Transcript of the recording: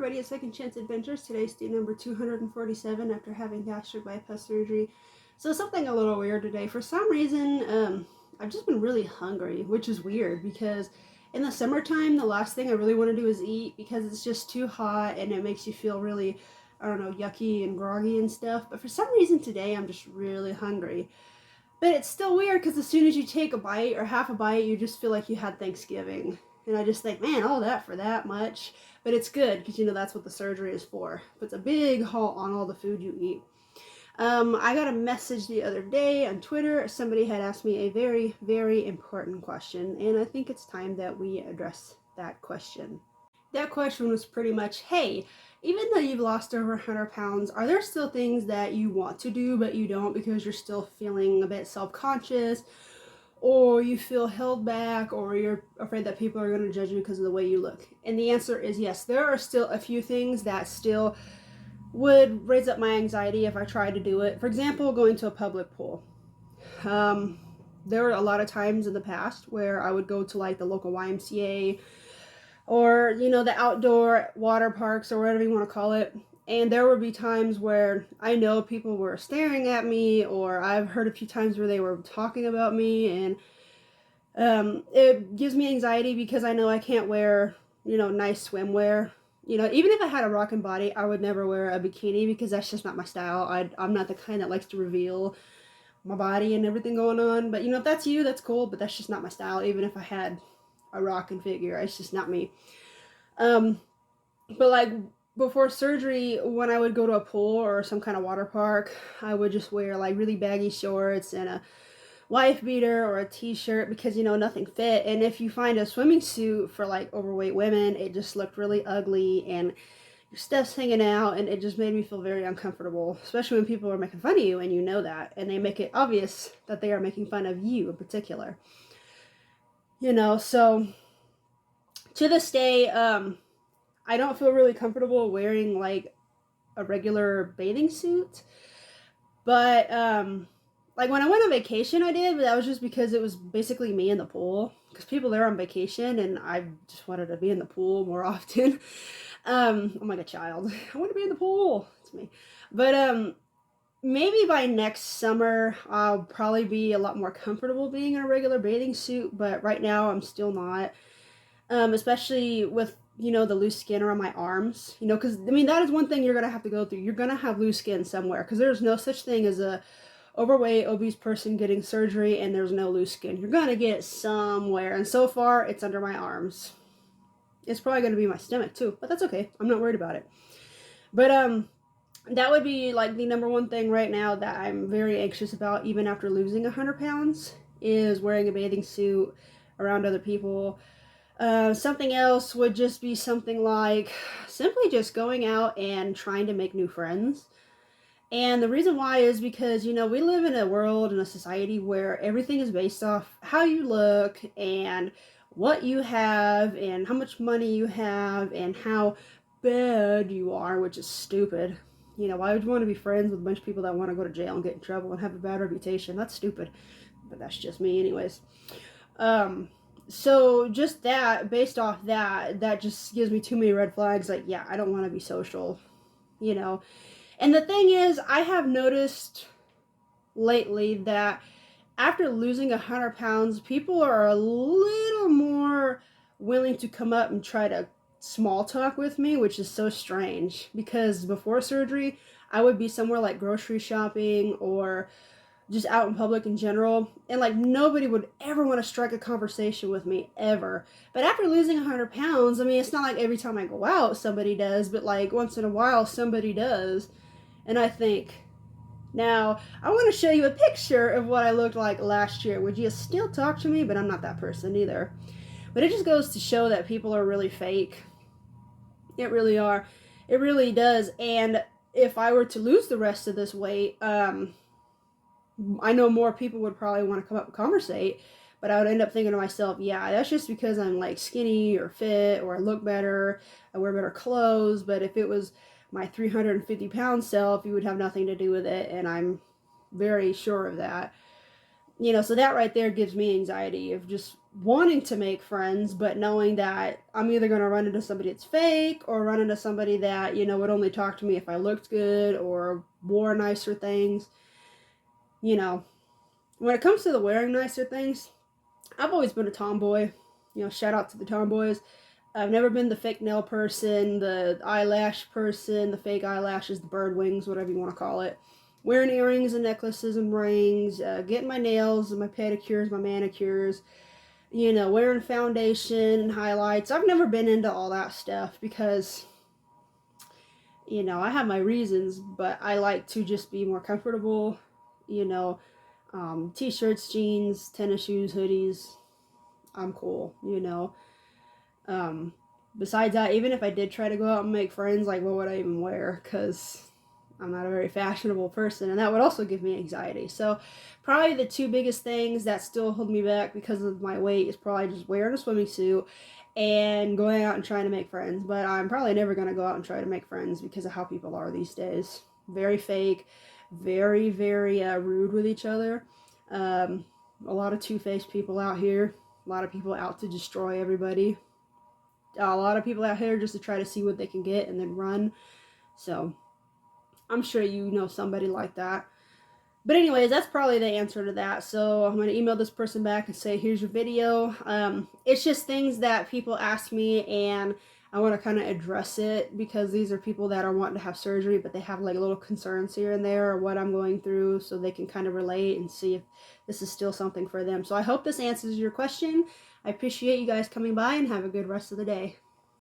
everybody, it's Second Chance Adventures. Today's day number 247 after having gastric bypass surgery. So something a little weird today. For some reason, I've just been really hungry, which is weird because in the summertime, the last thing I really want to do is eat because it's just too hot and it makes you feel really, I don't know, yucky and groggy and stuff. But for some reason today, I'm just really hungry. But it's still weird because as soon as you take a bite or half a bite, you just feel like you had Thanksgiving. And I just think, man, all that for that much. But it's good because, you know, that's what the surgery is for. Puts a big halt on all the food you eat. I got a message the other day on Twitter. Somebody had asked me a very, very important question. And I think it's time that we address that question. That question was pretty much, hey, even though you've lost over 100 pounds, are there still things that you want to do but you don't because you're still feeling a bit self-conscious, or you feel held back, or you're afraid that people are going to judge you because of the way you look? And the answer is yes. There are still a few things that still would raise up my anxiety if I tried to do it. For example, going to a public pool. There were a lot of times in the past where I would go to like the local YMCA or, you know, the outdoor water parks or whatever you want to call it. And there would be times where I know people were staring at me, or I've heard a few times where they were talking about me, and it gives me anxiety because I know I can't wear, you know, nice swimwear. You know, even if I had a rocking body, I would never wear a bikini because that's just not my style. I'm not the kind that likes to reveal my body and everything going on. But, you know, if that's you, that's cool, but that's just not my style, even if I had a rocking figure. It's just not me. But like before surgery, when I would go to a pool or some kind of water park, I would just wear like really baggy shorts and a wife beater or a t-shirt because, you know, nothing fit. And if you find a swimming suit for like overweight women, it just looked really ugly and your stuff's hanging out, and it just made me feel very uncomfortable, especially when people are making fun of you and you know that, and they make it obvious that they are making fun of you in particular. You know, so to this day, I don't feel really comfortable wearing like a regular bathing suit. But like when I went on vacation, I did, but that was just because it was basically me in the pool. Because people there on vacation, and I just wanted to be in the pool more often. I'm like a child. I want to be in the pool. It's me. But maybe by next summer, I'll probably be a lot more comfortable being in a regular bathing suit. But right now, I'm still not. Especially with, you know, the loose skin around my arms, you know, because I mean that is one thing you're gonna have to go through. You're gonna have loose skin somewhere because there's no such thing as a overweight obese person getting surgery and there's no loose skin. You're gonna get it somewhere, and so far it's under my arms. It's probably gonna be my stomach too, but that's okay. I'm not worried about it. But that would be like the number one thing right now that I'm very anxious about, even after losing 100 pounds, is wearing a bathing suit around other people. Something else would just be something like simply just going out and trying to make new friends. And the reason why is because, you know, we live in a world and a society where everything is based off how you look and what you have and how much money you have and how bad you are, which is stupid. You know, why would you want to be friends with a bunch of people that want to go to jail and get in trouble and have a bad reputation? That's stupid. But that's just me anyways. So just that, based off that just gives me too many red flags. Like, yeah, I don't want to be social, you know. And the thing is, I have noticed lately that after losing 100 pounds, people are a little more willing to come up and try to small talk with me, which is so strange. Because before surgery, I would be somewhere like grocery shopping or just out in public in general, and like nobody would ever want to strike a conversation with me ever. But after losing 100 pounds, I mean, it's not like every time I go out somebody does, but like once in a while somebody does. And I think, now I want to show you a picture of what I looked like last year. Would you still talk to me? But I'm not that person either. But it just goes to show that people are really fake. It really are. It really does. And if I were to lose the rest of this weight, I know more people would probably want to come up and conversate, but I would end up thinking to myself, yeah, that's just because I'm like skinny or fit or I look better, I wear better clothes. But if it was my 350-pound self, you would have nothing to do with it, and I'm very sure of that. You know, so that right there gives me anxiety of just wanting to make friends, but knowing that I'm either going to run into somebody that's fake or run into somebody that, you know, would only talk to me if I looked good or wore nicer things. You know, when it comes to the wearing nicer things, I've always been a tomboy. You know, shout out to the tomboys. I've never been the fake nail person, the eyelash person, the fake eyelashes, the bird wings, whatever you want to call it. Wearing earrings and necklaces and rings, getting my nails and my pedicures, my manicures, you know, wearing foundation and highlights. I've never been into all that stuff because, you know, I have my reasons, but I like to just be more comfortable, you know, t-shirts, jeans, tennis shoes, hoodies. I'm cool, you know. Um, Besides that, even if I did try to go out and make friends, like, what would I even wear? Because I'm not a very fashionable person, and that would also give me anxiety. So, probably the two biggest things that still hold me back because of my weight is probably just wearing a swimming suit and going out and trying to make friends. But I'm probably never going to go out and try to make friends because of how people are these days. Very fake, very, very rude with each other. A lot of two-faced people out here. A lot of people out to destroy everybody. A lot of people out here just to try to see what they can get and then run. So I'm sure you know somebody like that. But anyways, that's probably the answer to that. So I'm going to email this person back and say, here's your video. It's just things that people ask me, and I want to kind of address it because these are people that are wanting to have surgery, but they have like little concerns here and there or what I'm going through, so they can kind of relate and see if this is still something for them. So I hope this answers your question. I appreciate you guys coming by, and have a good rest of the day.